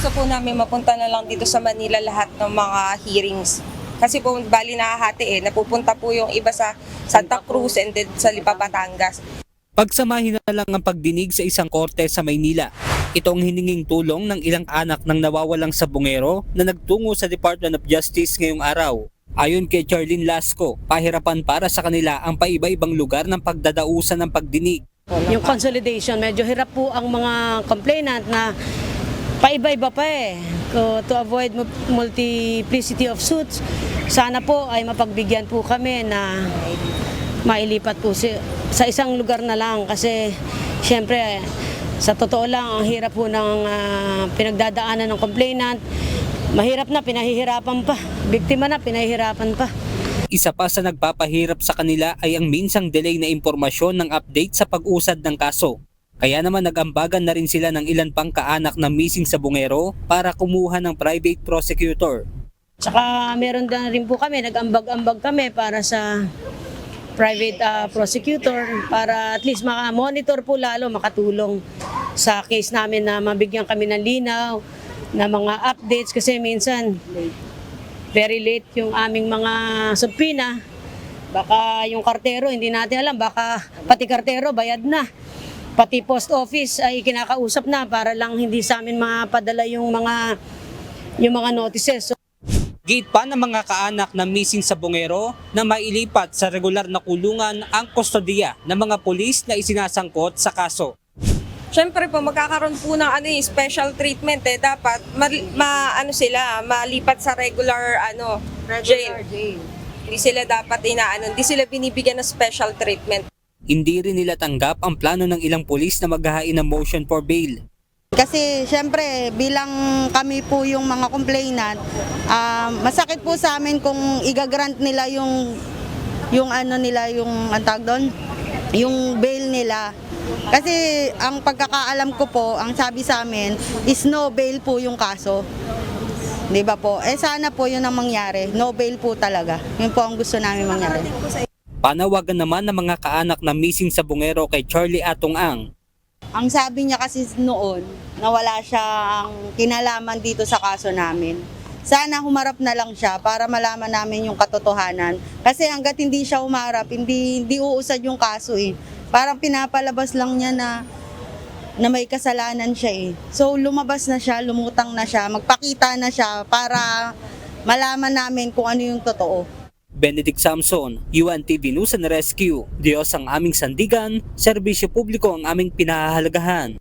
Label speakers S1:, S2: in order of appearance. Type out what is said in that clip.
S1: gusto po namin mapunta na lang dito sa Manila lahat ng mga hearings. Kasi po bali nakahati napupunta po yung iba sa Santa Cruz and then sa Lipa, Batangas.
S2: Pagsamahin na lang ang pagdinig sa isang korte sa Maynila. Ito ang hininging tulong ng ilang anak ng nawawalang sabungero na nagtungo sa Department of Justice ngayong araw. Ayon kay Charlene Lasco, pahirapan para sa kanila ang paiba-ibang lugar ng pagdadausan ng pagdinig.
S3: Yung consolidation, medyo hirap po ang mga complainant na paiba-iba pa to avoid multiplicity of suits. Sana po ay mapagbigyan po kami na mailipat po sa isang lugar na lang kasi siyempre sa totoo lang ang hirap po ng pinagdadaanan ng complainant. Mahirap na, pinahihirapan pa. Biktima na, pinahihirapan pa.
S2: Isa pa sa nagpapahirap sa kanila ay ang minsang delay na impormasyon ng update sa pag-usad ng kaso. Kaya naman nag-ambagan na rin sila ng ilan pang kaanak ng missing sabungero para kumuha ng private prosecutor.
S3: Tsaka meron na rin po kami, nag-ambag-ambag kami para sa private prosecutor para at least maka-monitor po lalo, makatulong sa case namin na mabigyan kami ng linaw, na mga updates kasi minsan very late yung aming mga subpina. Baka yung kartero, hindi natin alam, baka pati kartero bayad na. Pati post office ay kinakausap na para lang hindi sa amin mapadala yung mga notices.
S2: Gate pa ng mga kaanak ng missing sabungero na mailipat sa regular na kulungan ang kustodiya ng mga pulis na isinasangkot sa kaso.
S1: Siyempre po magkakaroon po ng special treatment dapat sila malipat sa regular jail. Hindi sila dapat hindi sila binibigyan ng special treatment.
S2: Hindi rin nila tanggap ang plano ng ilang pulis na maghahain ng motion for bail.
S4: Kasi siyempre bilang kami po yung mga complainant, masakit po sa amin kung igagrant nila yung yung bail nila. Kasi ang pagkakaalam ko po, ang sabi sa amin is no bail po yung kaso. 'Di ba po? Sana po yun ang mangyari. No bail po talaga. Yun po ang gusto namin mangyari.
S2: Panawagan naman ng mga kaanak ng missing sabungero kay Charlie Atong Ang.
S4: Ang sabi niya kasi noon na wala siyang kinalaman dito sa kaso namin. Sana humarap na lang siya para malaman namin yung katotohanan. Kasi hanggat hindi siya humarap, hindi uusad yung kaso Parang pinapalabas lang niya na may kasalanan siya So lumabas na siya, lumutang na siya, magpakita na siya para malaman namin kung ano yung totoo.
S2: Benedict Samson, UNTV News and Rescue. Diyos ang aming sandigan, serbisyo publiko ang aming pinahahalagahan.